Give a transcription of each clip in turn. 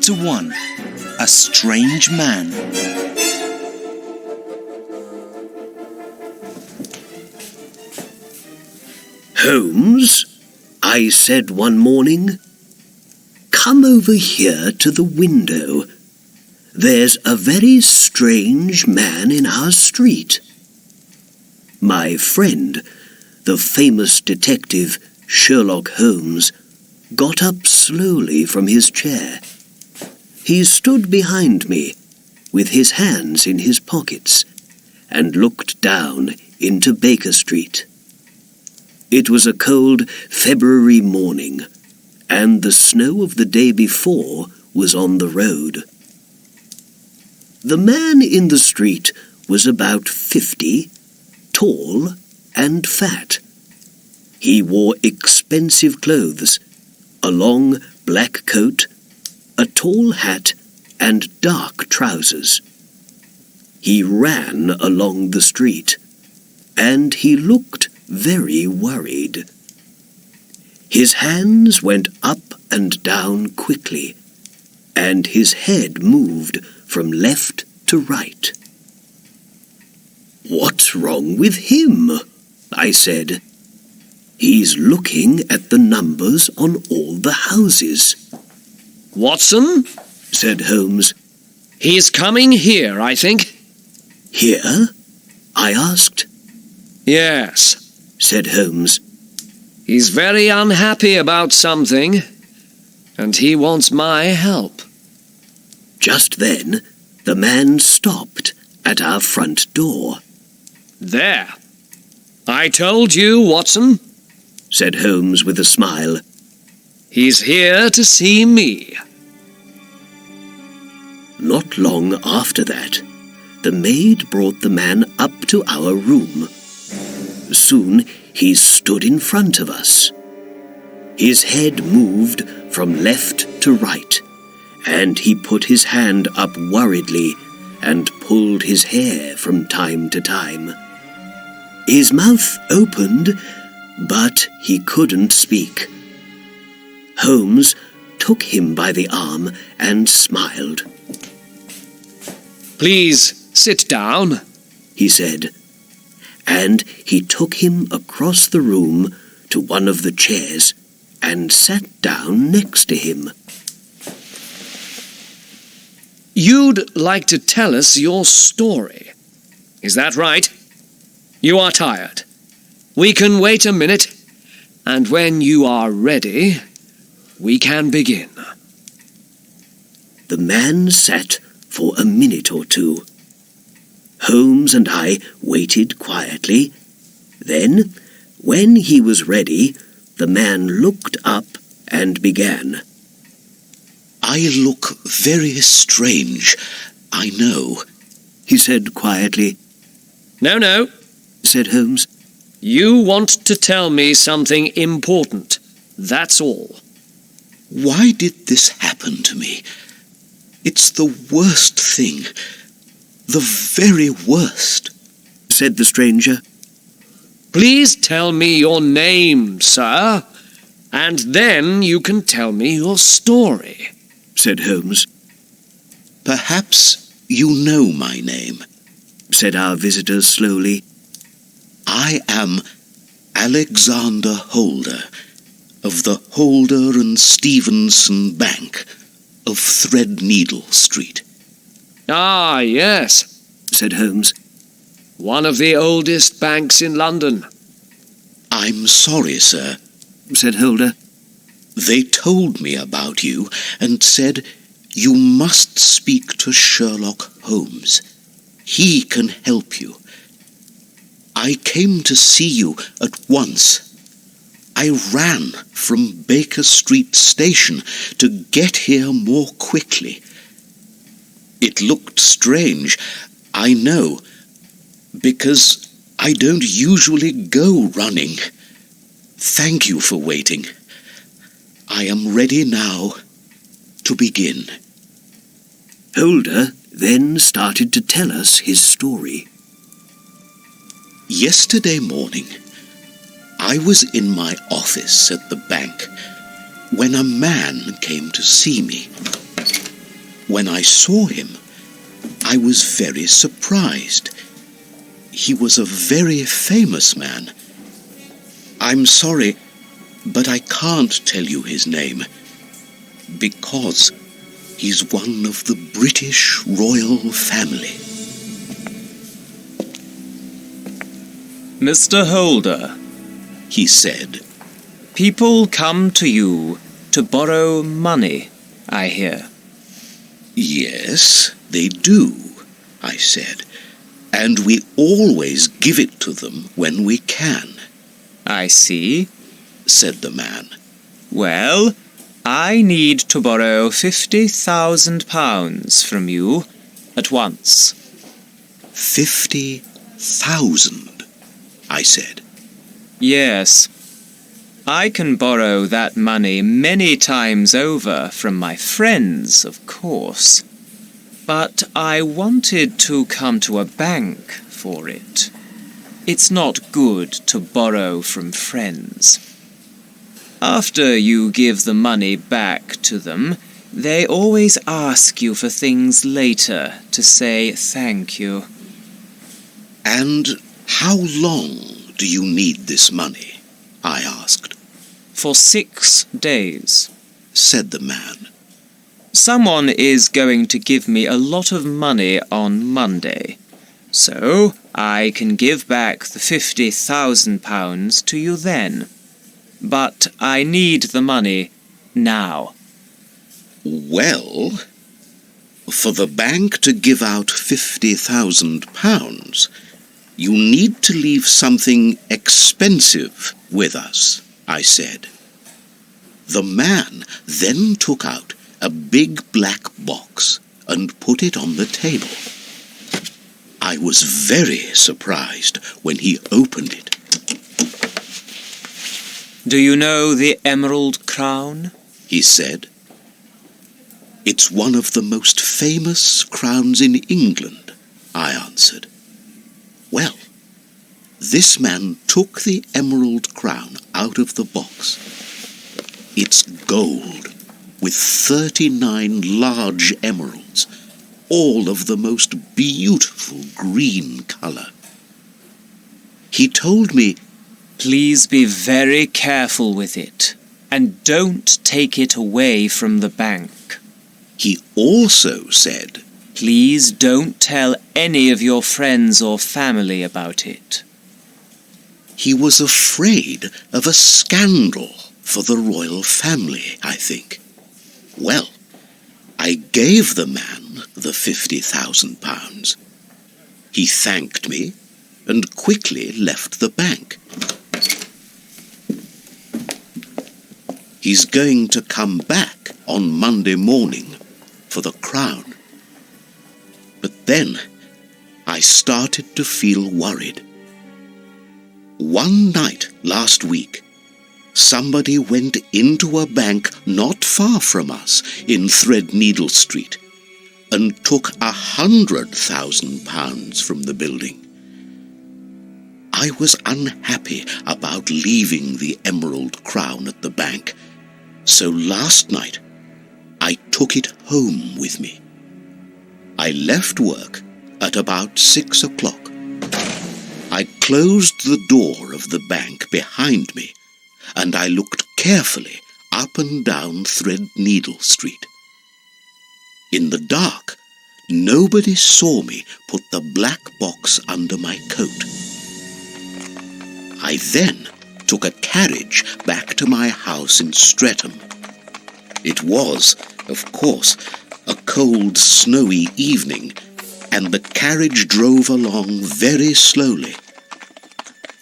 Chapter 1. A Strange Man. "Holmes," I said one morning, "come over here to the window. There's a very strange man in our street." My friend, the famous detective Sherlock Holmes, got up slowly from his chair. He stood behind me, with his hands in his pockets, and looked down into Baker Street. It was a cold February morning, and the snow of the day before was on the road. The man in the street was about 50, tall and fat. He wore expensive clothes, a long black coat, a tall hat, and dark trousers. He ran along the street, and he looked very worried. His hands went up and down quickly, and his head moved from left to right. "What's wrong with him?" I said. "He's looking at the numbers on all the houses." "Watson," said Holmes, "he's coming here, I think." "Here?" I asked. "Yes," said Holmes. "He's very unhappy about something, and he wants my help." Just then, the man stopped at our front door. "There. I told you, Watson," said Holmes with a smile. "He's here to see me." Not long after that, the maid brought the man up to our room. Soon he stood in front of us. His head moved from left to right, and he put his hand up worriedly and pulled his hair from time to time. His mouth opened, but he couldn't speak. Holmes took him by the arm and smiled. "Please sit down," he said, and he took him across the room to one of the chairs and sat down next to him. "You'd like to tell us your story. Is that right? You are tired. We can wait a minute, and when you are ready, we can begin." The man sat for a minute or two. Holmes and I waited quietly. Then, when he was ready, the man looked up and began. "I look very strange, I know," he said quietly. No, said Holmes. "You want to tell me something important, that's all." "Why did this happen to me? It's the worst thing, the very worst," said the stranger. "Please tell me your name, sir, and then you can tell me your story," said Holmes. "Perhaps you know my name," said our visitor slowly. "I am Alexander Holder, of the Holder and Stevenson Bank of Threadneedle Street." "Ah, yes," said Holmes. "One of the oldest banks in London." "I'm sorry, sir," said Holder. "They told me about you and said you must speak to Sherlock Holmes. He can help you. I came to see you at once. I ran from Baker Street Station to get here more quickly. It looked strange, I know, because I don't usually go running. Thank you for waiting. I am ready now to begin." Holder then started to tell us his story. "Yesterday morning, I was in my office at the bank when a man came to see me. When I saw him, I was very surprised. He was a very famous man. I'm sorry, but I can't tell you his name, because he's one of the British royal family. Mr. Holder, He said, people come to you to borrow money, I hear. Yes, they do, I said, and we always give it to them when we can, I see. said the man. Well, I need to borrow £50,000 from you at once. 50,000, I said. Yes. I can borrow that money many times over from my friends, of course. But I wanted to come to a bank for it. It's not good to borrow from friends. After you give the money back to them, they always ask you for things later to say thank you. And how long do you need this money? I asked. For 6 days. Said the man. Someone is going to give me a lot of money on Monday, so I can give back the £50,000 to you then. But I need the money now. Well, for the bank to give out £50,000, you need to leave something expensive with us, I said. The man then took out a big black box and put it on the table. I was very surprised when he opened it. Do you know the Emerald Crown? He said. It's one of the most famous crowns in England, I answered. Well, this man took the emerald crown out of the box. It's gold, with 39 large emeralds, all of the most beautiful green colour. He told me, Please be very careful with it, and don't take it away from the bank. He also said, Please don't tell any of your friends or family about it. he was afraid of a scandal for the royal family, I think. Well, I gave the man the £50,000. He thanked me and quickly left the bank. He's going to come back on Monday morning for the crown. But then I started to feel worried. One night last week, somebody went into a bank not far from us in Threadneedle Street and took £100,000 from the building. I was unhappy about leaving the emerald crown at the bank, so last night I took it home with me. I left work at about 6 o'clock. I closed the door of the bank behind me, and I looked carefully up and down Threadneedle Street. In the dark, nobody saw me put the black box under my coat. I then took a carriage back to my house in Streatham. It was, of course, a cold, snowy evening, and the carriage drove along very slowly.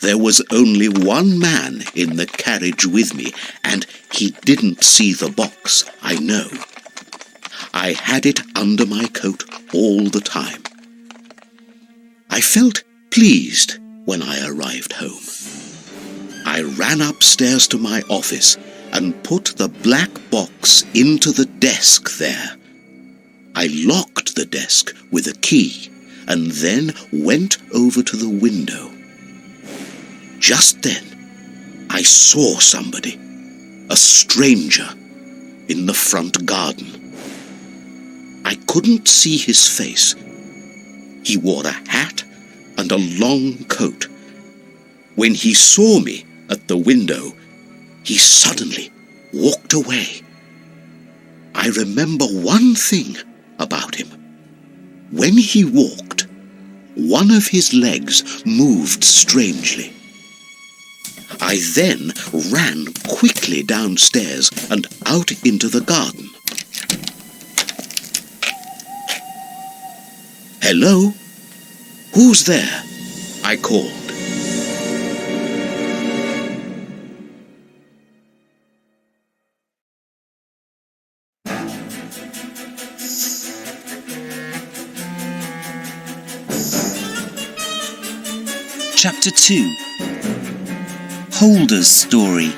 There was only one man in the carriage with me, and he didn't see the box, I know. I had it under my coat all the time. I felt pleased when I arrived home. I ran upstairs to my office and put the black box into the desk there. I locked the desk with a key and then went over to the window. Just then, I saw somebody, a stranger, in the front garden. I couldn't see his face. He wore a hat and a long coat. When he saw me at the window, he suddenly walked away. I remember one thing about him. When he walked, one of his legs moved strangely. I then ran quickly downstairs and out into the garden. "Hello? Who's there?" I called. Chapter 2. Holder's Story.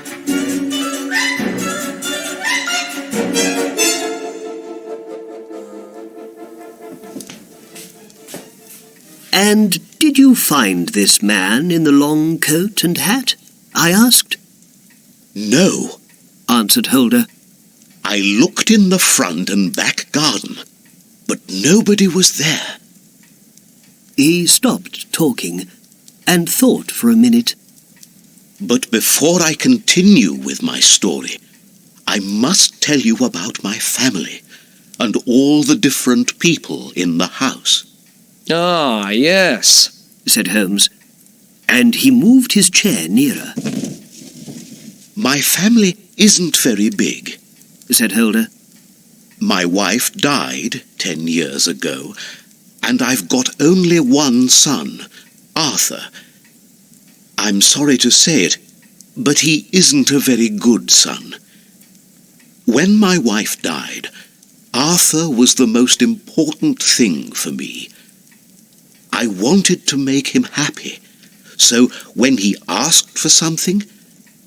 "And did you find this man in the long coat and hat?" I asked. "No," answered Holder. "I looked in the front and back garden, but nobody was there." He stopped talking and thought for a minute. But before I continue with my story, I must tell you about my family and all the different people in the house. Ah, yes, said Holmes, and he moved his chair nearer. My family isn't very big, said Holder. My wife died 10 years ago, and I've got only one son, Arthur. I'm sorry to say it, but he isn't a very good son. When my wife died, Arthur was the most important thing for me. I wanted to make him happy, so when he asked for something,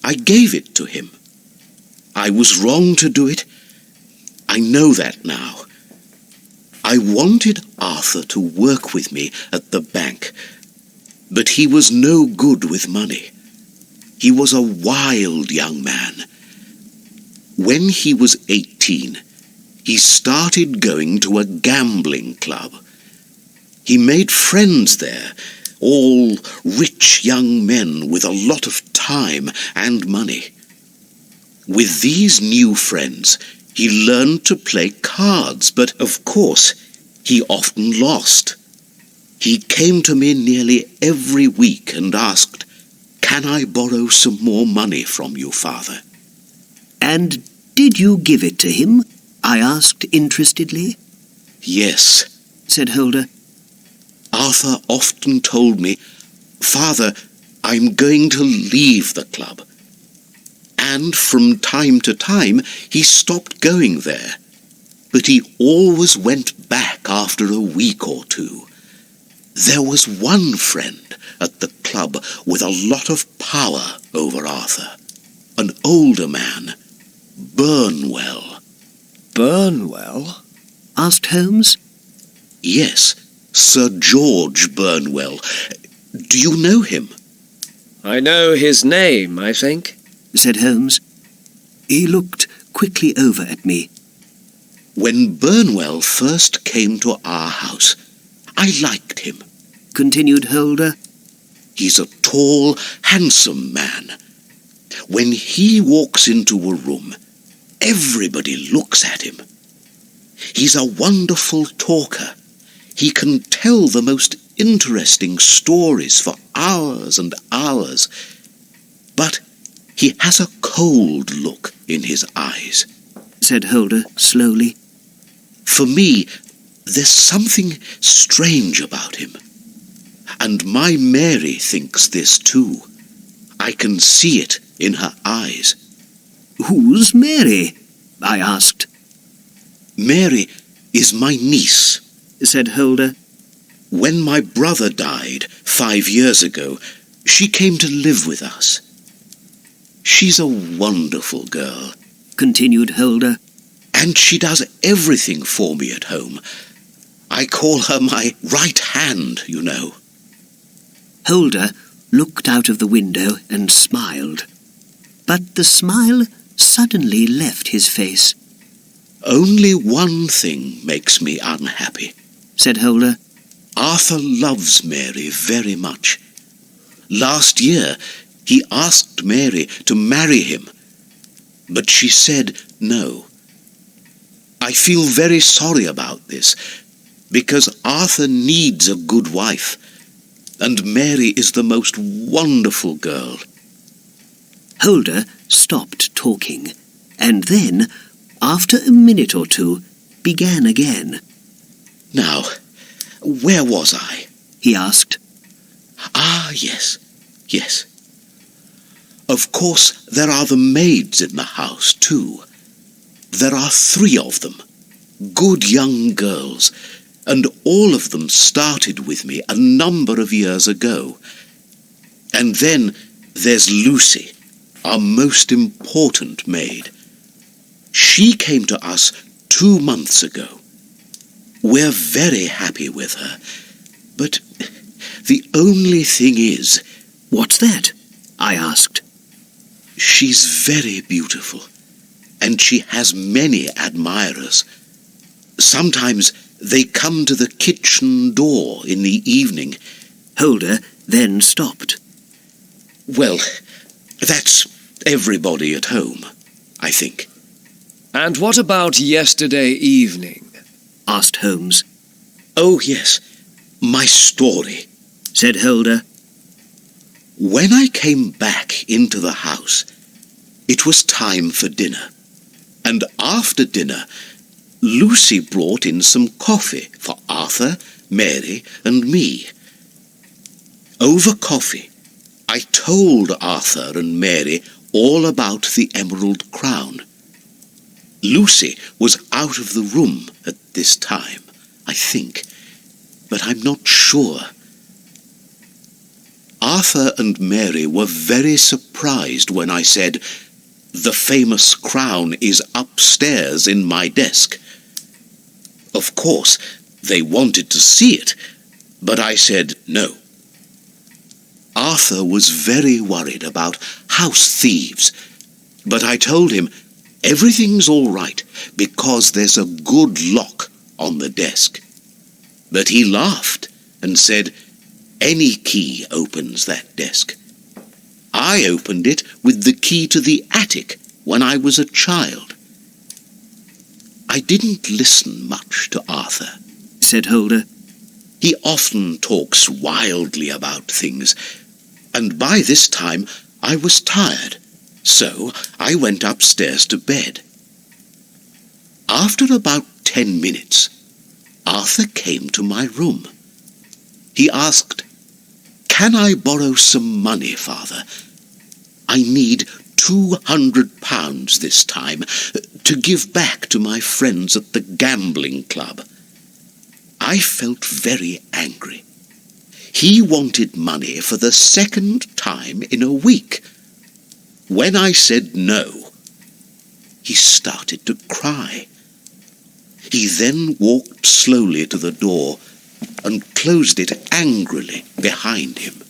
I gave it to him. I was wrong to do it. I know that now. I wanted Arthur to work with me at the bank, but he was no good with money. He was a wild young man. When he was 18, he started going to a gambling club. He made friends there, all rich young men with a lot of time and money. With these new friends, he learned to play cards, but of course, he often lost. He came to me nearly every week and asked, "Can I borrow some more money from you, Father?" "And did you give it to him?" I asked interestedly. "Yes," said Holder. "Arthur often told me, 'Father, I'm going to leave the club.' And from time to time he stopped going there, but he always went back after a week or two. There was one friend at the club with a lot of power over Arthur, an older man, Burnwell." Burnwell? asked Holmes. "Yes, Sir George Burnwell. Do you know him?" I know his name, I think, said Holmes. He looked quickly over at me. "When Burnwell first came to our house, I liked him," continued Holder. "He's a tall, handsome man. When he walks into a room, everybody looks at him. He's a wonderful talker. He can tell the most interesting stories for hours and hours. But he has a cold look in his eyes," said Holder slowly. "For me, there's something strange about him. And my Mary thinks this too. I can see it in her eyes." "Who's Mary?" I asked. "Mary is my niece," said Holder. "When my brother died 5 years ago, she came to live with us. She's a wonderful girl," continued Holder. "and she does everything for me at home. I call her my right hand, you know." Holder looked out of the window and smiled, but the smile suddenly left his face. Only one thing makes me unhappy, said Holder. Arthur loves Mary very much. Last year he asked Mary to marry him, but she said no. I feel very sorry about this, because Arthur needs a good wife, and Mary is the most wonderful girl. Holder stopped talking, and then, after a minute or two, began again. Now, where was I? He asked. Ah, yes. Of course, there are the maids in the house, too. There are 3 of them, good young girls, and all of them started with me a number of years ago. And then there's Lucy, our most important maid. She came to us 2 months ago. We're very happy with her, but the only thing is... What's that? I asked. She's very beautiful, and she has many admirers. Sometimes they come to the kitchen door in the evening. Holder then stopped. Well, that's everybody at home, I think. And what about yesterday evening? Asked Holmes. Oh, yes, my story, said Holder. When I came back into the house, it was time for dinner, and after dinner, Lucy brought in some coffee for Arthur, Mary, and me. Over coffee, I told Arthur and Mary all about the Emerald Crown. Lucy was out of the room at this time, I think, but I'm not sure. Arthur and Mary were very surprised when I said, "The famous crown is upstairs in my desk." Of course, they wanted to see it, but I said no. Arthur was very worried about house thieves, but I told him everything's all right because there's a good lock on the desk. But he laughed and said, "Any key opens that desk. I opened it with the key to the attic when I was a child." I didn't listen much to Arthur, said Holder. He often talks wildly about things, and by this time I was tired, so I went upstairs to bed. After about 10 minutes, Arthur came to my room. He asked, "Can I borrow some money, Father? I need £200 this time to give back to my friends at the gambling club." I felt very angry. He wanted money for the 2nd time in a week. When I said no, he started to cry. He then walked slowly to the door and closed it angrily behind him.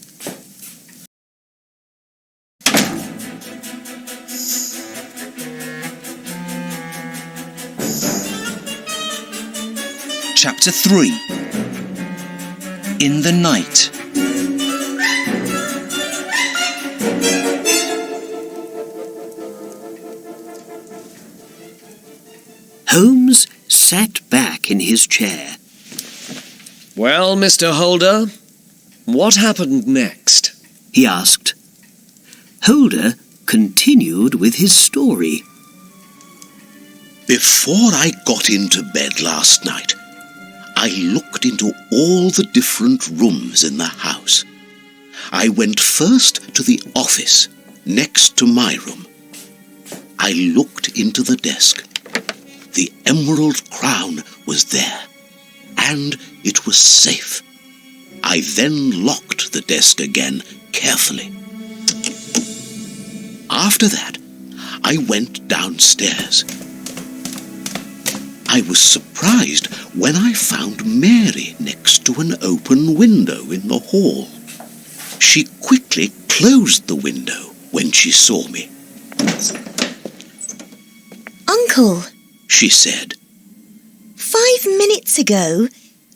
Chapter 3. In the Night. Holmes sat back in his chair. Well, Mr. Holder, what happened next? He asked. Holder continued with his story. Before I got into bed last night, I looked into all the different rooms in the house. I went first to the office, next to my room. I looked into the desk. The Emerald Crown was there, and it was safe. I then locked the desk again carefully. After that, I went downstairs. I was surprised when I found Mary next to an open window in the hall. She quickly closed the window when she saw me. "Uncle," she said. 5 minutes ago,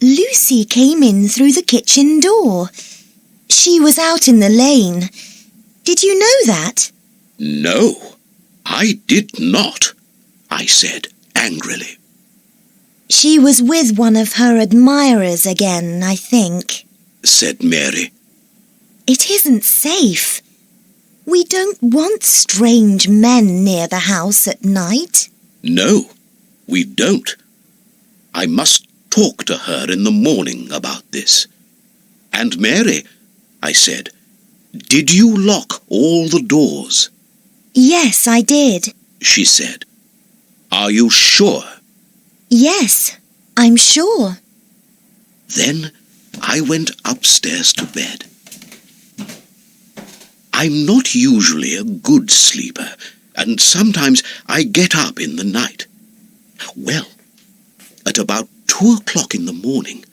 Lucy came in through the kitchen door. She was out in the lane. Did you know that? No, I did not, I said angrily. She was with one of her admirers again, I think, said Mary. It isn't safe. We don't want strange men near the house at night. No, we don't. I must talk to her in the morning about this. And Mary, I said, did you lock all the doors? Yes, I did. She said. Are you sure? Yes, I'm sure. Then I went upstairs to bed. I'm not usually a good sleeper, and sometimes I get up in the night. Well, at about 2 o'clock in the morning,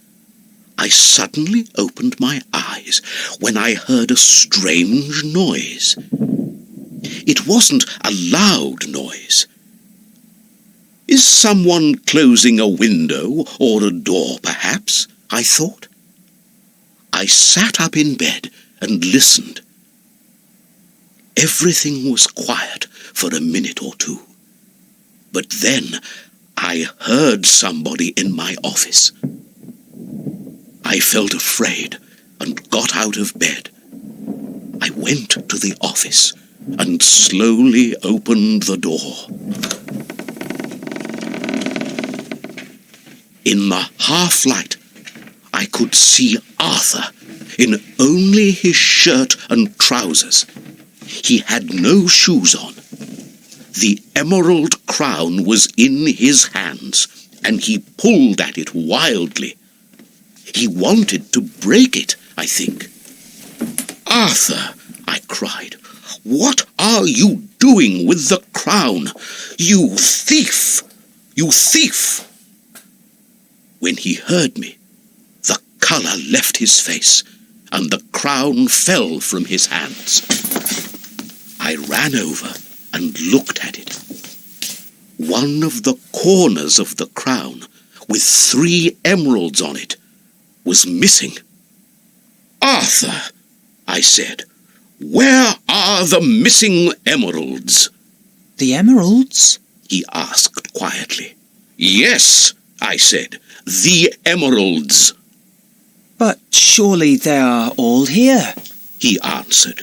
I suddenly opened my eyes when I heard a strange noise. It wasn't a loud noise. Is someone closing a window or a door, perhaps? I thought. I sat up in bed and listened. Everything was quiet for a minute or two. But then I heard somebody in my office. I felt afraid and got out of bed. I went to the office and slowly opened the door. In the half-light, I could see Arthur in only his shirt and trousers. He had no shoes on. The emerald crown was in his hands, and he pulled at it wildly. He wanted to break it, I think. Arthur, I cried, what are you doing with the crown? You thief! You thief! When he heard me, the colour left his face, and the crown fell from his hands. I ran over and looked at it. One of the corners of the crown, with 3 emeralds on it, was missing. Arthur, I said, where are the missing emeralds? The emeralds? He asked quietly. Yes, I said, the emeralds. But surely they are all here, he answered.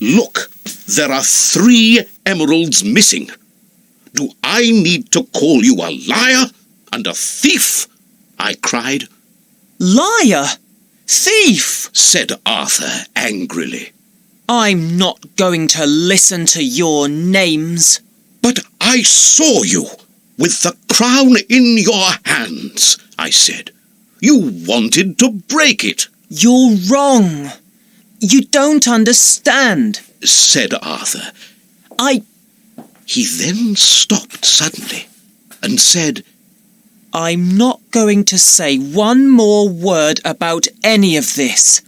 Look, there are 3 emeralds missing. Do I need to call you a liar and a thief? I cried. Liar! Thief! Said Arthur angrily. I'm not going to listen to your names. But I saw you with the crown in your hands, I said. You wanted to break it. You're wrong. You don't understand, said Arthur. I... He then stopped suddenly and said, I'm not going to say one more word about any of this.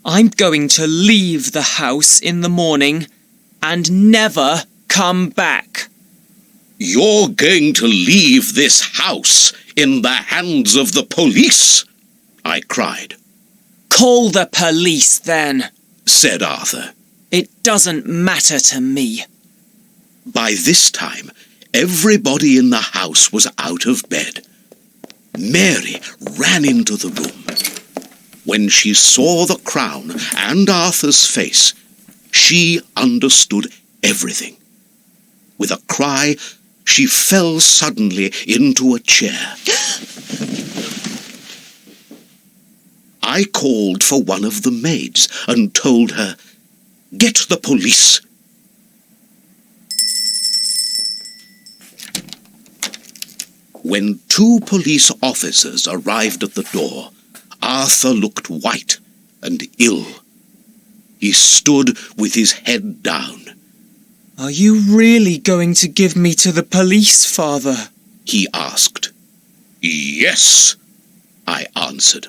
I'm going to leave the house in the morning and never come back. You're going to leave this house in the hands of the police? I cried. Call the police then, said Arthur. It doesn't matter to me. By this time, everybody in the house was out of bed. Mary ran into the room. When she saw the crown and Arthur's face, she understood everything. With a cry, she fell suddenly into a chair. I called for one of the maids and told her, "Get the police." When 2 police officers arrived at the door, Arthur looked white and ill. He stood with his head down. Are you really going to give me to the police, Father? He asked. Yes, I answered.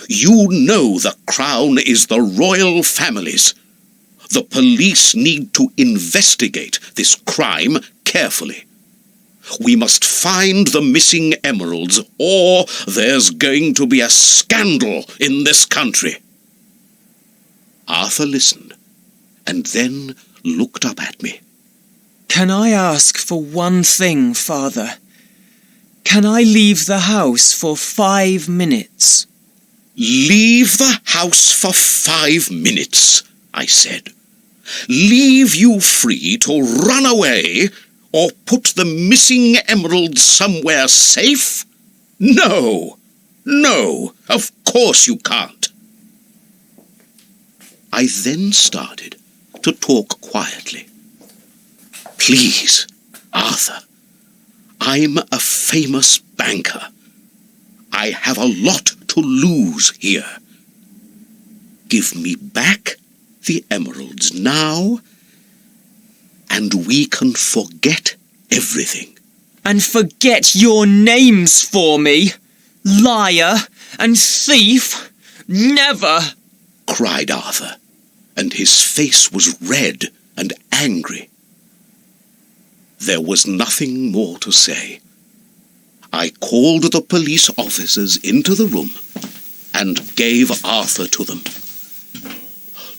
You know the crown is the royal family's. The police need to investigate this crime carefully. We must find the missing emeralds, or there's going to be a scandal in this country. Arthur listened, and then looked up at me. Can I ask for one thing, Father? Can I leave the house for 5 minutes? Leave the house for 5 minutes, I said. Leave you free to run away or put the missing emeralds somewhere safe? No, of course you can't. I then started to talk quietly. Please, Arthur, I'm a famous banker. I have a lot to lose here. Give me back the emeralds now, and we can forget everything. And forget your names for me, liar and thief? Never! Cried Arthur, and his face was red and angry. There was nothing more to say. I called the police officers into the room and gave Arthur to them.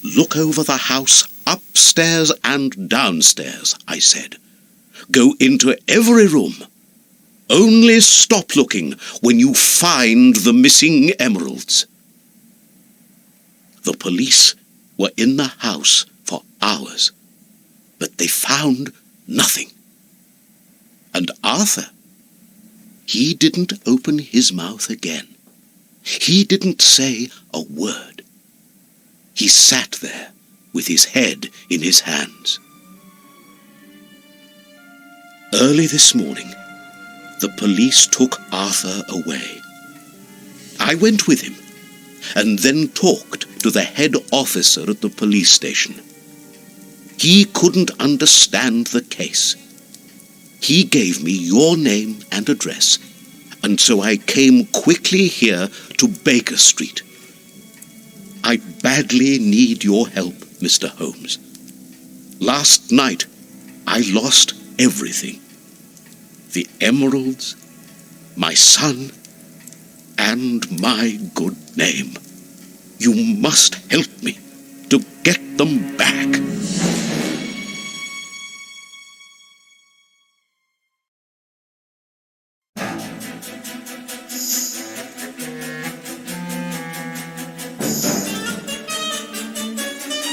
Look over the house upstairs and downstairs, I said. Go into every room. Only stop looking when you find the missing emeralds. The police were in the house for hours, but they found nothing. And Arthur, he didn't open his mouth again. He didn't say a word. He sat there with his head in his hands. Early this morning, the police took Arthur away. I went with him and then talked to the head officer at the police station. He couldn't understand the case. He gave me your name and address, and so I came quickly here to Baker Street. I badly need your help, Mr. Holmes. Last night, I lost everything. The emeralds, my son, and my good name. You must help me to get them back.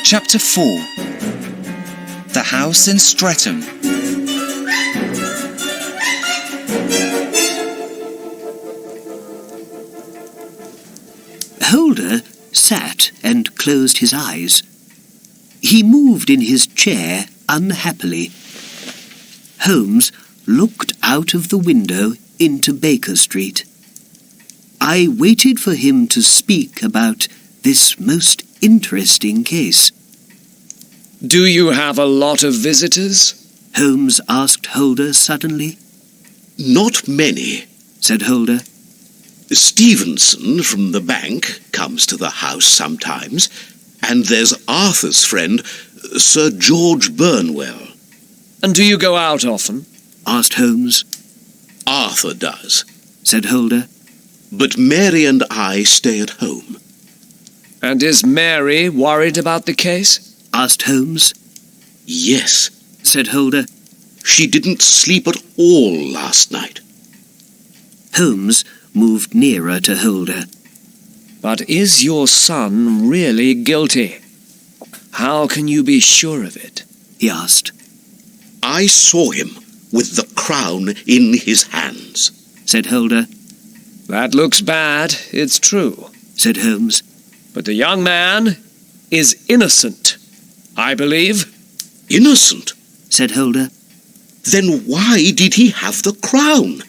Chapter 4. The House in Streatham. Holder sat and closed his eyes. He moved in his chair unhappily. Holmes looked out of the window into Baker Street. I waited for him to speak about this most interesting case. Do you have a lot of visitors? Holmes asked Holder suddenly. Not many, Said Holder. Stevenson from the bank comes to the house sometimes, and there's Arthur's friend, Sir George Burnwell. And do you go out often? Asked Holmes. Arthur does, Said Holder. but Mary and I stay at home. And is Mary worried about the case? Asked Holmes. Yes, Said Holder. she didn't sleep at all last night. Holmes moved nearer to Holder. But is your son really guilty? How can you be sure of it? He asked. I saw him with the crown in his hands. Said Holder. That looks bad, it's true. Said Holmes. But the young man is innocent, I believe. Innocent? Said Holder. Then why did he have the crown?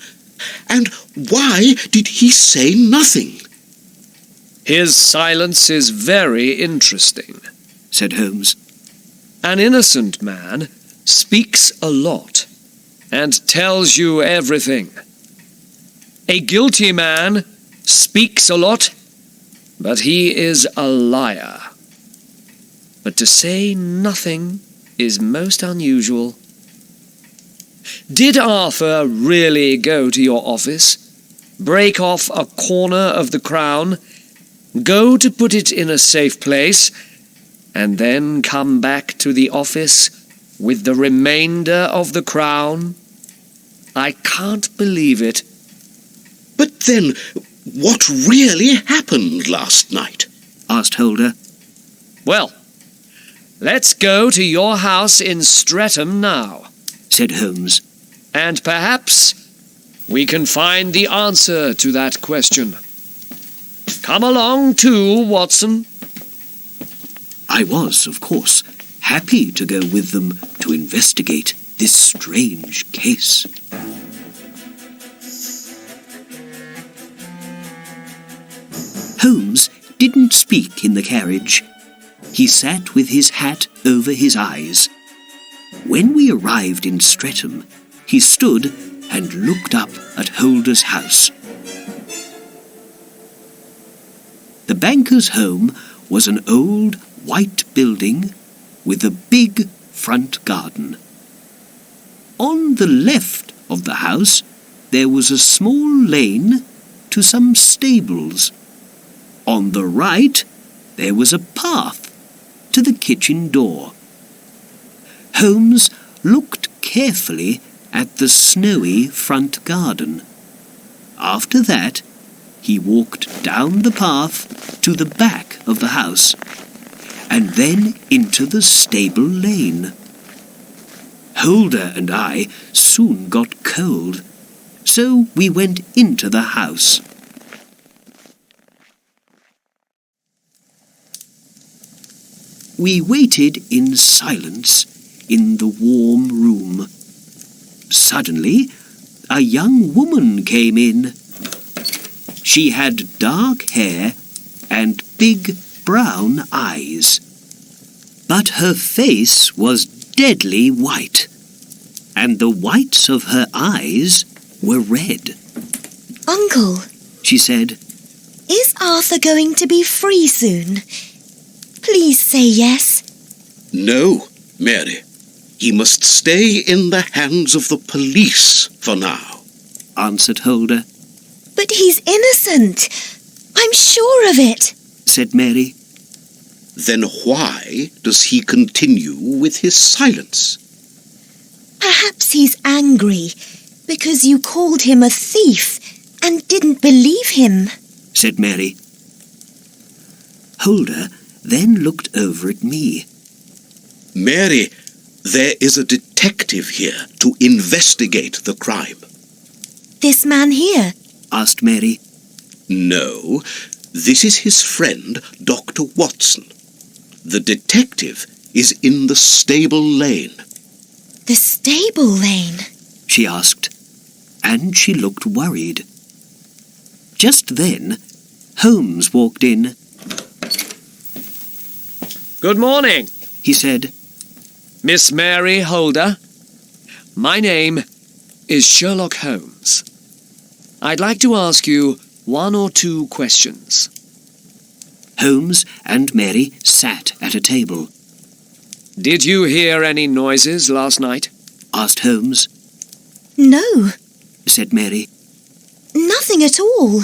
And why did he say nothing? His silence is very interesting. Said Holmes. An innocent man speaks a lot and tells you everything. A guilty man speaks a lot, but he is a liar. But to say nothing is most unusual. Did Arthur really go to your office, break off a corner of the crown, go to put it in a safe place, and then come back to the office with the remainder of the crown? I can't believe it. But then, what really happened last night? asked Holder. Well, let's go to your house in Streatham now, said Holmes. and perhaps we can find the answer to that question. Come along too, Watson. I was, of course, happy to go with them to investigate this strange case. Holmes didn't speak in the carriage. He sat with his hat over his eyes. When we arrived in Streatham, he stood and looked up at Holder's house. The banker's home was an old white building with a big front garden. On the left of the house, there was a small lane to some stables. On the right, there was a path to the kitchen door. Holmes looked carefully at the snowy front garden. After that, he walked down the path to the back of the house, and then into the stable lane. Holder and I soon got cold, so we went into the house. We waited in silence in the warm room. Suddenly, a young woman came in. She had dark hair and big brown eyes. But her face was deadly white, and the whites of her eyes were red. Uncle, She said, is Arthur going to be free soon? Please say yes. No, Mary. He must stay in the hands of the police for now. answered Holder, But he's innocent. I'm sure of it. said Mary. Then why does he continue with his silence? Perhaps he's angry because you called him a thief and didn't believe him. said Mary. Holder then looked over at me. Mary, there is a detective here to investigate the crime. This man here? asked Mary. No, this is his friend, Dr. Watson. The detective is in the stable lane. The stable lane? She asked, and she looked worried. Just then, Holmes walked in. Good morning, He said, Miss Mary Holder. My name is Sherlock Holmes. I'd like to ask you one or two questions. Holmes and Mary sat at a table. Did you hear any noises last night? asked Holmes, No, said Mary. nothing at all.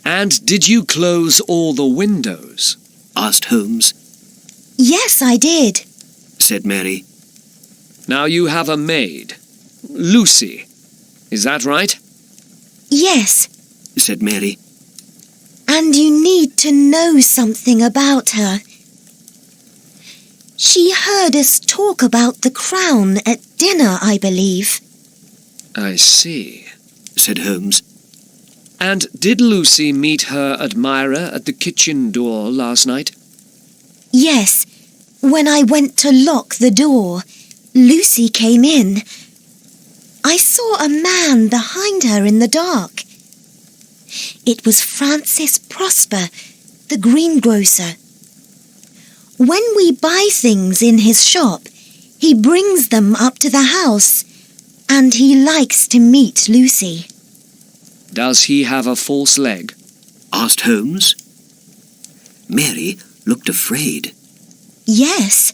And did you close all the windows? asked Holmes, Yes, I did. said Mary. Now you have a maid, Lucy. Is that right? Yes, said Mary. and you need to know something about her. She heard us talk about the crown at dinner, I believe. I see. said Holmes. And did Lucy meet her admirer at the kitchen door last night? Yes, when I went to lock the door, Lucy came in. I saw a man behind her in the dark. It was Francis Prosper, the greengrocer. When we buy things in his shop, he brings them up to the house, and he likes to meet Lucy. Does he have a false leg? asked Holmes. Mary looked afraid. Yes.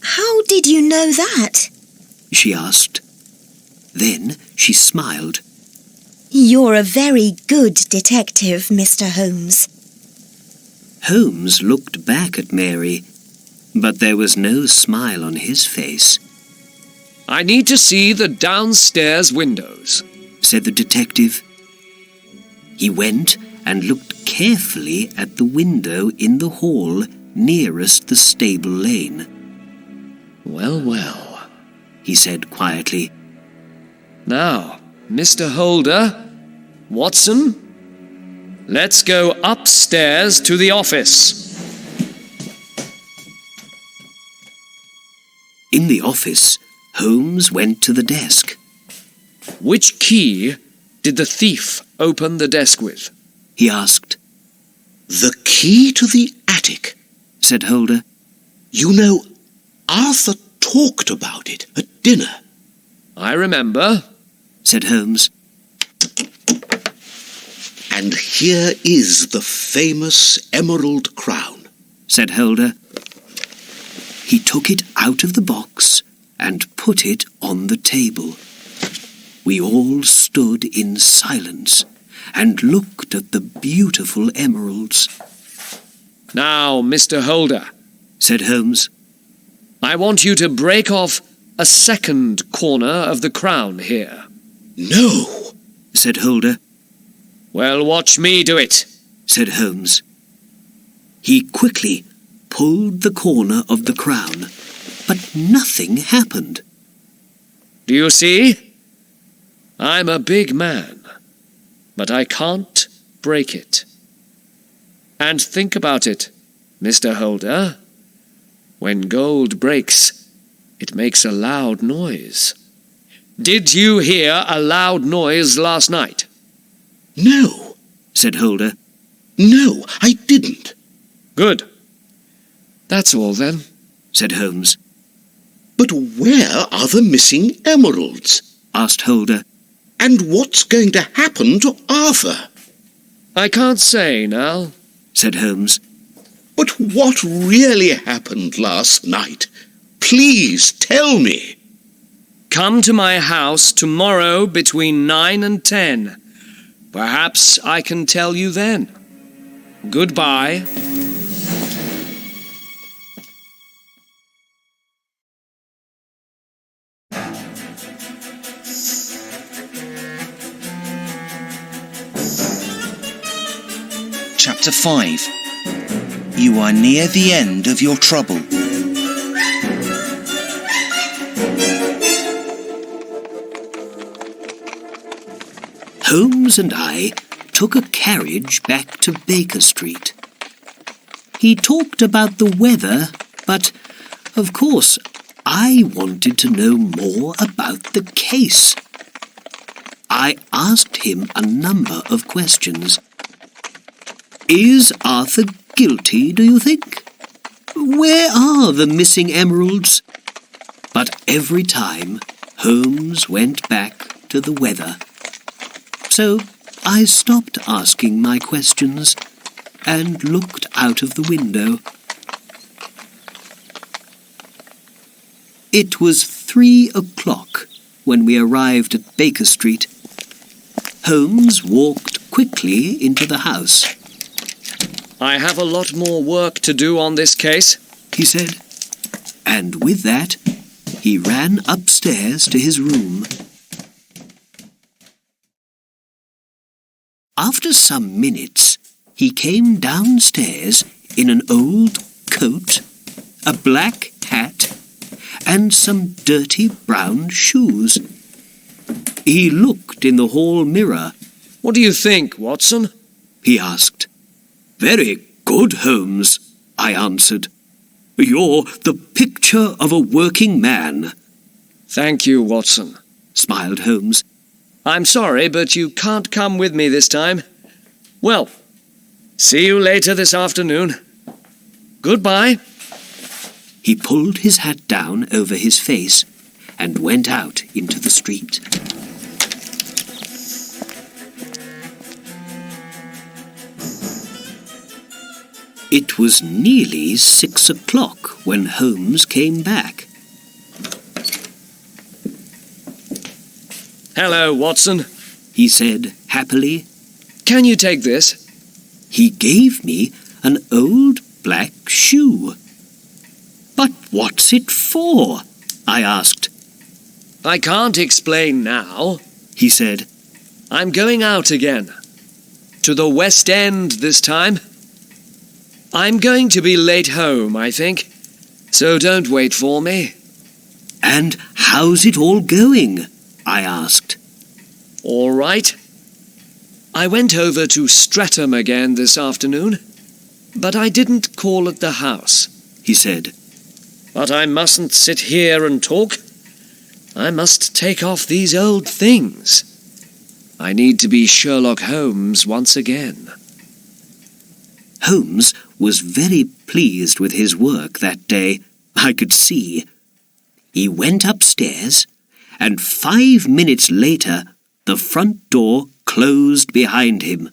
How did you know that? she asked. Then she smiled. You're a very good detective, Mr. Holmes. Holmes looked back at Mary, but there was no smile on his face. I need to see the downstairs windows, said the detective. He went and looked carefully at the window in the hall nearest the stable lane. Well, well, he said quietly. Now, Mr. Holder, Watson, let's go upstairs to the office. In the office, Holmes went to the desk. Which key did the thief open the desk with? He asked. The key to the attic, said Holder. You know, Arthur talked about it at dinner. I remember, said Holmes. And here is the famous emerald crown, said Holder. He took it out of the box and put it on the table. We all stood in silence and looked at the beautiful emeralds. Now, Mr. Holder, said Holmes, I want you to break off a second corner of the crown here. No, said Holder. Well, watch me do it, said Holmes. He quickly pulled the corner of the crown, but nothing happened. Do you see? I'm a big man, but I can't break it. And think about it, Mr. Holder. When gold breaks, it makes a loud noise. Did you hear a loud noise last night? No, said Holder. No, I didn't. Good. That's all then, said Holmes. But where are the missing emeralds? Asked Holder. And what's going to happen to Arthur? I can't say now, said Holmes. But what really happened last night? Please tell me. Come to my house tomorrow between 9 and 10. Perhaps I can tell you then. Goodbye. Chapter 5. You are near the end of your trouble. Holmes and I took a carriage back to Baker Street. He talked about the weather, but, of course, I wanted to know more about the case. I asked him a number of questions. Is Arthur guilty, do you think? Where are the missing emeralds? But every time, Holmes went back to the weather. So I stopped asking my questions and looked out of the window. It was 3 o'clock when we arrived at Baker Street. Holmes walked quickly into the house. I have a lot more work to do on this case, he said, and with that, he ran upstairs to his room. After some minutes, he came downstairs in an old coat, a black hat, and some dirty brown shoes. He looked in the hall mirror. What do you think, Watson? He asked. Very good, Holmes, I answered. You're the picture of a working man. Thank you, Watson, smiled Holmes. I'm sorry, but you can't come with me this time. Well, see you later this afternoon. Goodbye. He pulled his hat down over his face and went out into the street. It was nearly 6 o'clock when Holmes came back. Hello, Watson. he said happily. Can you take this? He gave me an old black shoe. But what's it for? I asked. I can't explain now, he said. I'm going out again. To the West End this time. I'm going to be late home, I think, so don't wait for me. And how's it all going? I asked. All right. I went over to Streatham again this afternoon, but I didn't call at the house, he said. But I mustn't sit here and talk. I must take off these old things. I need to be Sherlock Holmes once again. Holmes was very pleased with his work that day, I could see. He went upstairs, and 5 minutes later the front door closed behind him.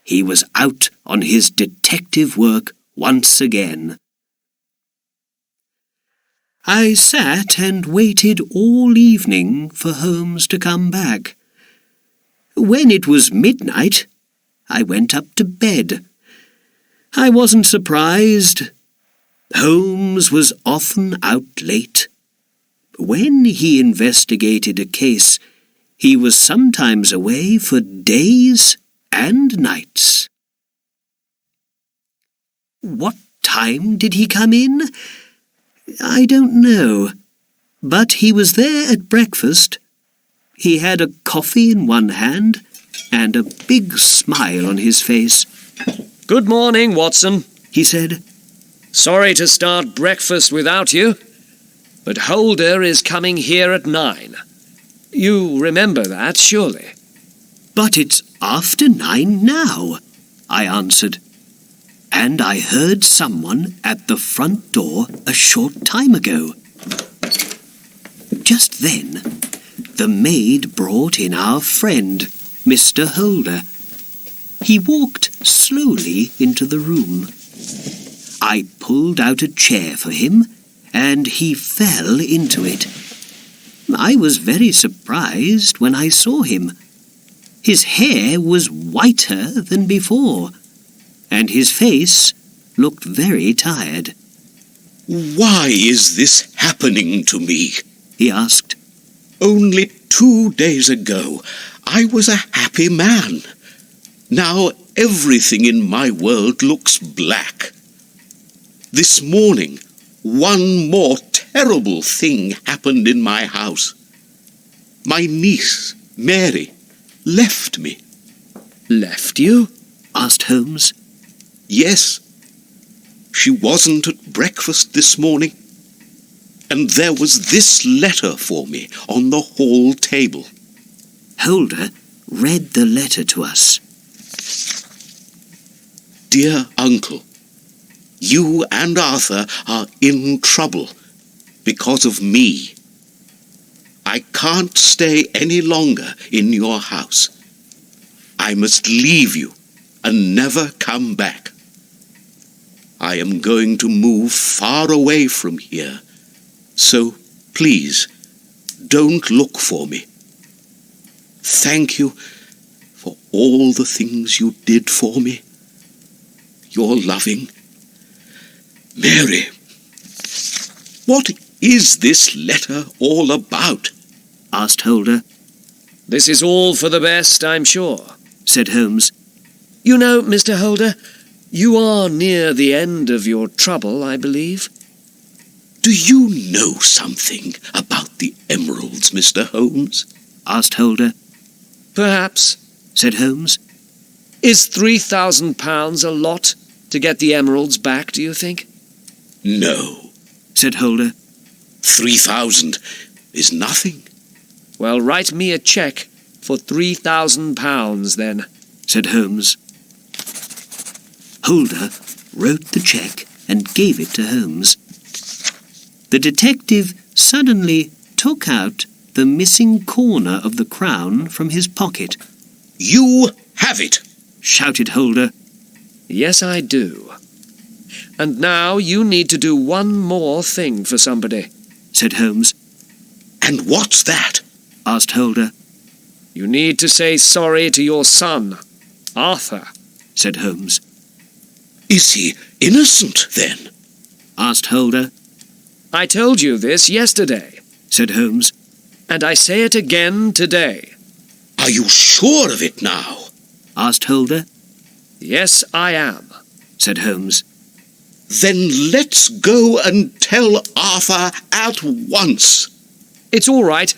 He was out on his detective work once again. I sat and waited all evening for Holmes to come back. When it was midnight, I went up to bed. I wasn't surprised. Holmes was often out late. When he investigated a case, he was sometimes away for days and nights. What time did he come in? I don't know, but he was there at breakfast. He had a coffee in one hand and a big smile on his face. Good morning, Watson, he said. Sorry to start breakfast without you, but Holder is coming here at 9. You remember that, surely? But it's after 9 now, I answered. And I heard someone at the front door a short time ago. Just then, the maid brought in our friend, Mr. Holder. He walked slowly into the room. I pulled out a chair for him, and he fell into it. I was very surprised when I saw him. His hair was whiter than before, and his face looked very tired. Why is this happening to me? He asked. Only 2 days ago, I was a happy man. Now everything in my world looks black. This morning, one more terrible thing happened in my house. My niece, Mary, left me. Left you? Asked Holmes. Yes. She wasn't at breakfast this morning. And there was this letter for me on the hall table. Holder read the letter to us. Dear Uncle, you and Arthur are in trouble because of me. I can't stay any longer in your house. I must leave you and never come back. I am going to move far away from here, so please don't look for me. Thank you for all the things you did for me. Your loving Mary. What is this letter all about? Asked Holder. This is all for the best, I'm sure, said Holmes. You know, Mr. Holder, you are near the end of your trouble, I believe. Do you know something about the emeralds, Mr. Holmes? Asked Holder. Perhaps, said Holmes. Is £3,000 a lot to get the emeralds back, do you think? No, said Holder. 3,000 is nothing. Well, write me a cheque for £3,000 then, said Holmes. Holder wrote the cheque and gave it to Holmes. The detective suddenly took out the missing corner of the crown from his pocket. You have it, shouted Holder. Yes, I do. And now you need to do one more thing for somebody, said Holmes. And what's that? asked Holder. You need to say sorry to your son, Arthur, said Holmes. Is he innocent, then? asked Holder. I told you this yesterday, said Holmes. and I say it again today. Are you sure of it now? asked Holder. Yes, I am, said Holmes. Then let's go and tell Arthur at once. It's all right.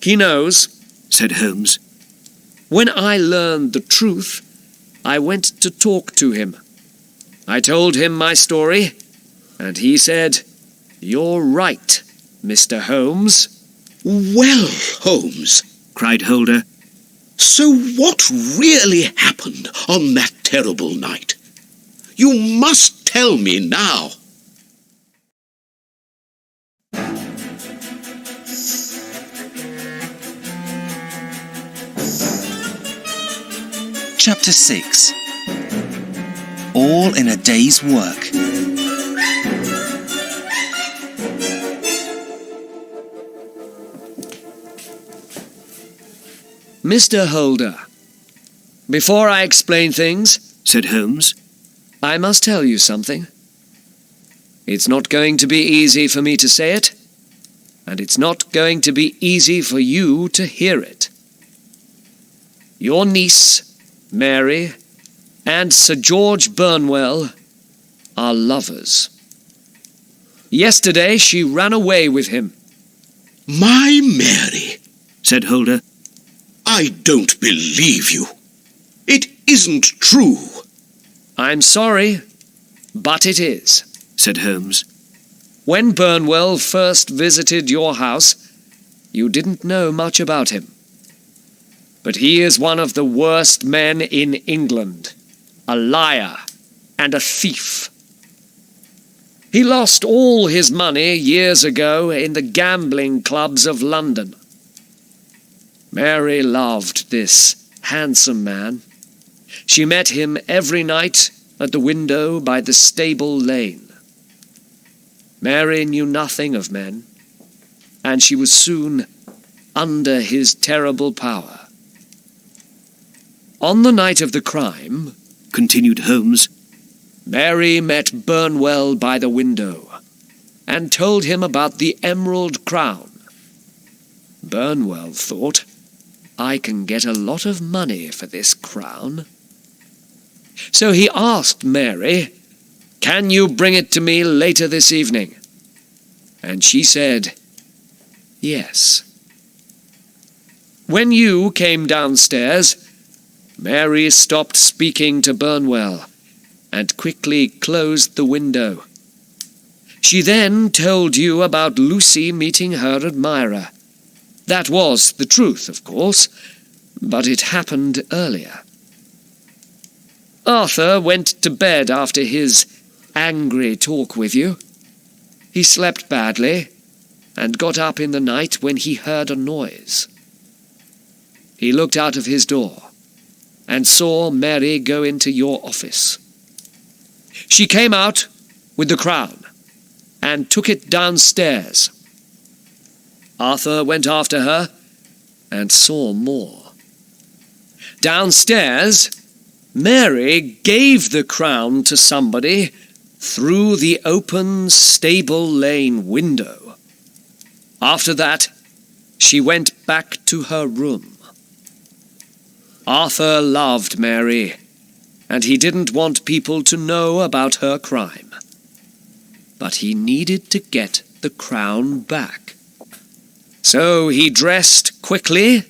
He knows. said Holmes. When I learned the truth, I went to talk to him. I told him my story, and he said, "You're right, Mr. Holmes." Well, Holmes, cried Holder. so what really happened on that terrible night? You must tell me now. Chapter 6. All in a day's work. Mr. Holder, before I explain things, said Holmes. I must tell you something. It's not going to be easy for me to say it, and it's not going to be easy for you to hear it. Your niece, Mary, and Sir George Burnwell are lovers. Yesterday she ran away with him. My Mary, said Holder. I don't believe you. It isn't true. I'm sorry, but it is, said Holmes. When Burnwell first visited your house, you didn't know much about him. But he is one of the worst men in England, a liar and a thief. He lost all his money years ago in the gambling clubs of London. Mary loved this handsome man. She met him every night at the window by the stable lane. Mary knew nothing of men, and she was soon under his terrible power. On the night of the crime, continued Holmes, Mary met Burnwell by the window and told him about the Emerald Crown. Burnwell thought, I can get a lot of money for this crown. So he asked Mary, "Can you bring it to me later this evening?" And she said, "Yes." When you came downstairs, Mary stopped speaking to Burnwell and quickly closed the window. She then told you about Lucy meeting her admirer. That was the truth, of course, but it happened earlier. Arthur went to bed after his angry talk with you. He slept badly and got up in the night when he heard a noise. He looked out of his door and saw Mary go into your office. She came out with the crown and took it downstairs. Arthur went after her and saw more. Downstairs, Mary gave the crown to somebody through the open stable lane window. After that, she went back to her room. Arthur loved Mary, and he didn't want people to know about her crime. But he needed to get the crown back. So he dressed quickly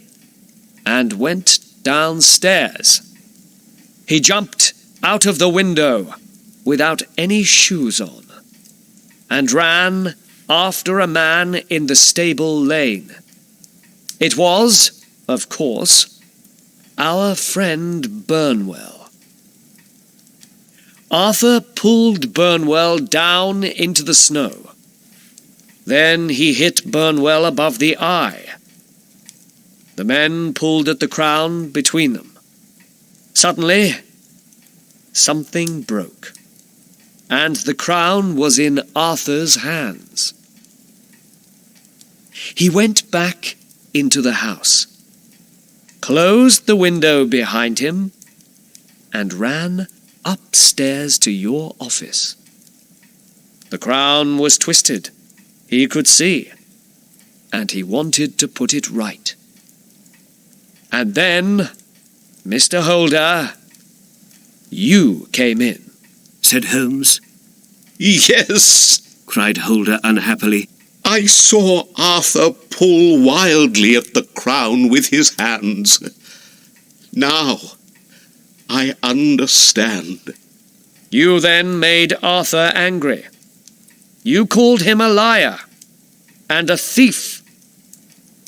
and went downstairs. He jumped out of the window without any shoes on and ran after a man in the stable lane. It was, of course, our friend Burnwell. Arthur pulled Burnwell down into the snow. Then he hit Burnwell above the eye. The men pulled at the crown between them. Suddenly, something broke, and the crown was in Arthur's hands. He went back into the house, closed the window behind him, and ran upstairs to your office. The crown was twisted, he could see, and he wanted to put it right. And then, Mr. Holder, you came in, said Holmes. Yes, cried Holder unhappily. I saw Arthur pull wildly at the crown with his hands. Now, I understand. You then made Arthur angry. You called him a liar and a thief,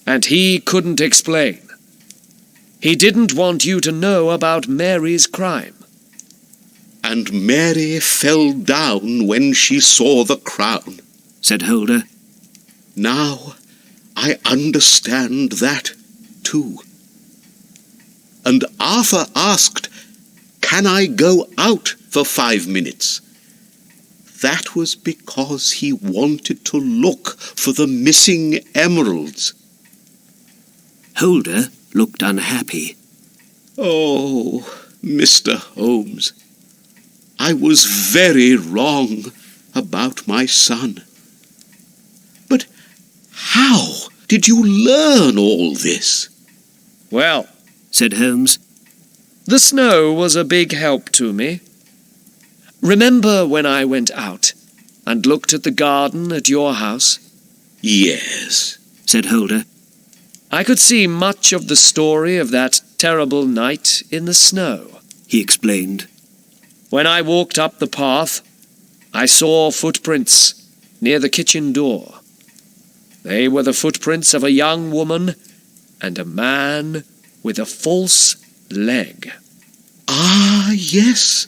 and he couldn't explain. He didn't want you to know about Mary's crime. And Mary fell down when she saw the crown, said Holder. Now I understand that too. And Arthur asked, "Can I go out for 5 minutes?" That was because he wanted to look for the missing emeralds. Holder looked unhappy. Oh, Mr. Holmes, I was very wrong about my son. But how did you learn all this? Well, said Holmes, the snow was a big help to me. Remember when I went out and looked at the garden at your house? Yes, said Holder. I could see much of the story of that terrible night in the snow, he explained. When I walked up the path, I saw footprints near the kitchen door. They were the footprints of a young woman and a man with a false leg. Ah, yes.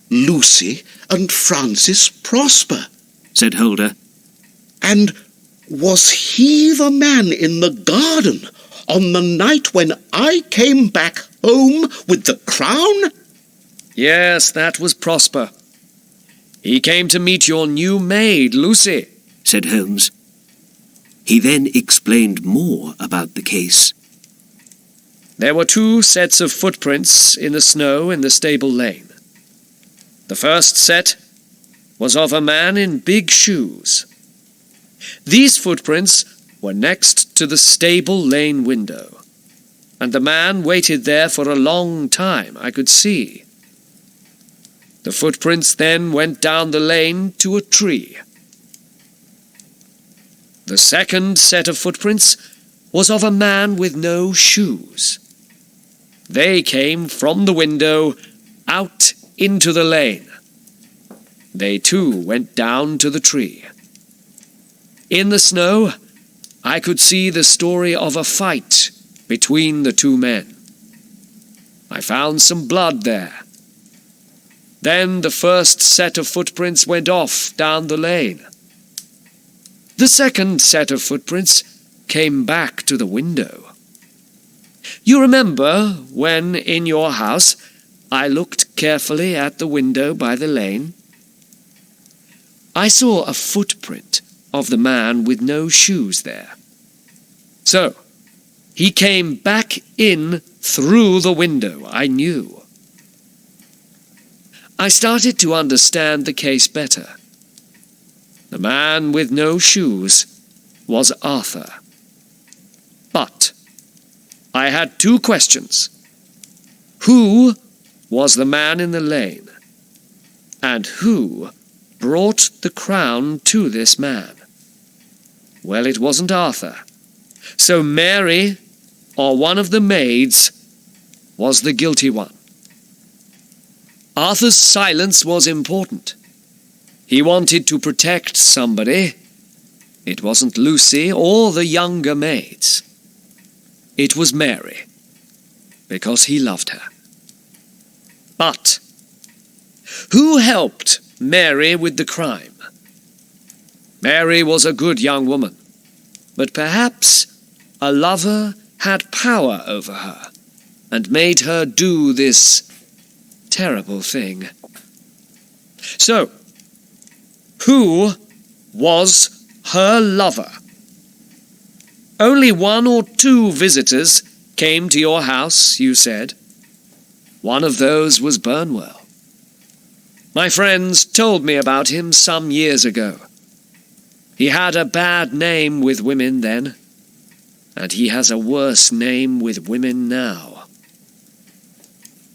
Lucy and Francis Prosper, said Holder. And was he the man in the garden on the night when I came back home with the crown? Yes, that was Prosper. He came to meet your new maid, Lucy, said Holmes. He then explained more about the case. There were 2 sets of footprints in the snow in the stable lane. The first set was of a man in big shoes. These footprints were next to the stable lane window, and the man waited there for a long time, I could see. The footprints then went down the lane to a tree. The second set of footprints was of a man with no shoes. They came from the window out into the lane. They too went down to the tree. In the snow, I could see the story of a fight between the 2 men. I found some blood there. Then the first set of footprints went off down the lane. The second set of footprints came back to the window. You remember when, in your house, I looked carefully at the window by the lane? I saw a footprint of the man with no shoes there. So, he came back in through the window, I knew. I started to understand the case better. The man with no shoes was Arthur. But I had 2 questions. Who was the man in the lane? And who brought the crown to this man? Well, it wasn't Arthur. So Mary, or one of the maids, was the guilty one. Arthur's silence was important. He wanted to protect somebody. It wasn't Lucy or the younger maids. It was Mary, because he loved her. But who helped Mary with the crime? Mary was a good young woman, but perhaps a lover had power over her and made her do this terrible thing. So, who was her lover? Only 1 or 2 visitors came to your house, you said. One of those was Burnwell. My friends told me about him some years ago. He had a bad name with women then, and he has a worse name with women now.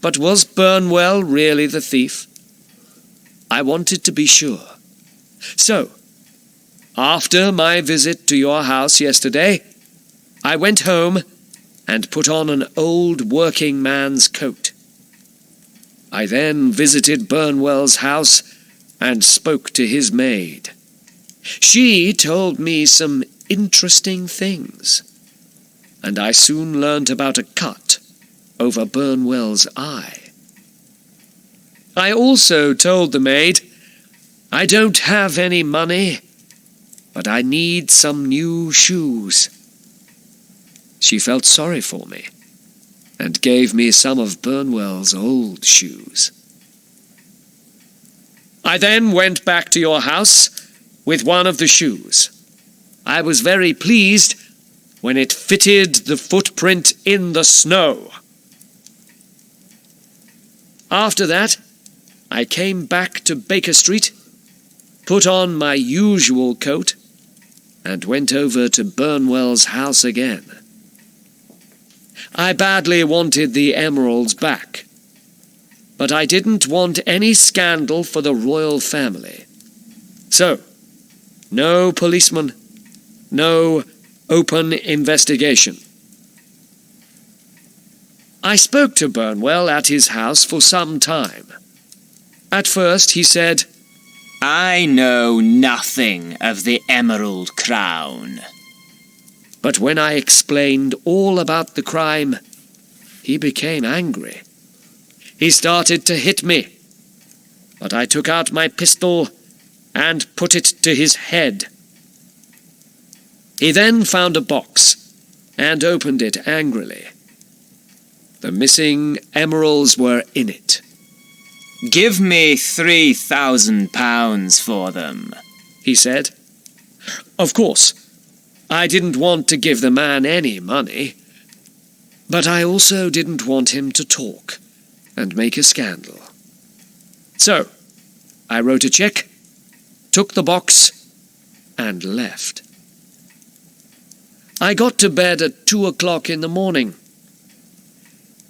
But was Burnwell really the thief? I wanted to be sure. So, after my visit to your house yesterday, I went home and put on an old working man's coat. I then visited Burnwell's house and spoke to his maid. She told me some interesting things, and I soon learnt about a cut over Burnwell's eye. I also told the maid, I don't have any money, but I need some new shoes. She felt sorry for me and gave me some of Burnwell's old shoes. I then went back to your house with one of the shoes. I was very pleased when it fitted the footprint in the snow. After that, I came back to Baker Street, put on my usual coat, and went over to Burnwell's house again. I badly wanted the emeralds back, but I didn't want any scandal for the royal family. So, no policeman, no open investigation. I spoke to Burnwell at his house for some time. At first he said, I know nothing of the Emerald Crown. But when I explained all about the crime, he became angry. He started to hit me, but I took out my pistol and put it to his head. He then found a box and opened it angrily. The missing emeralds were in it. Give me £3,000 for them, he said. Of course, I didn't want to give the man any money, but I also didn't want him to talk and make a scandal. So, I wrote a check, took the box, and left. I got to bed at 2 o'clock in the morning.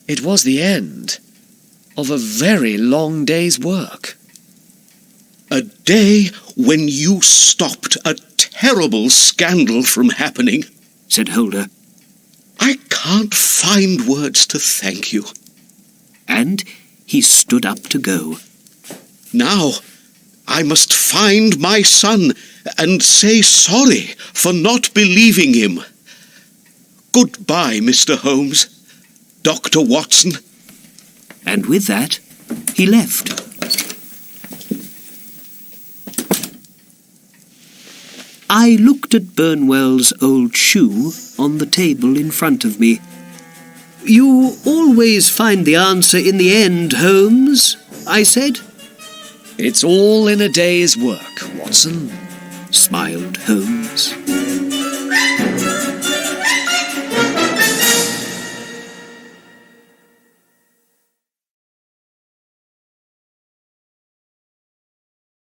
It was the end of a very long day's work. A day when you stopped a terrible scandal from happening, said Holder. I can't find words to thank you. And he stood up to go. Now, I must find my son and say sorry for not believing him. Goodbye, Mr. Holmes, Dr. Watson. And with that, he left. I looked at Burnwell's old shoe on the table in front of me. You always find the answer in the end, Holmes, I said. It's all in a day's work, Watson, smiled Holmes.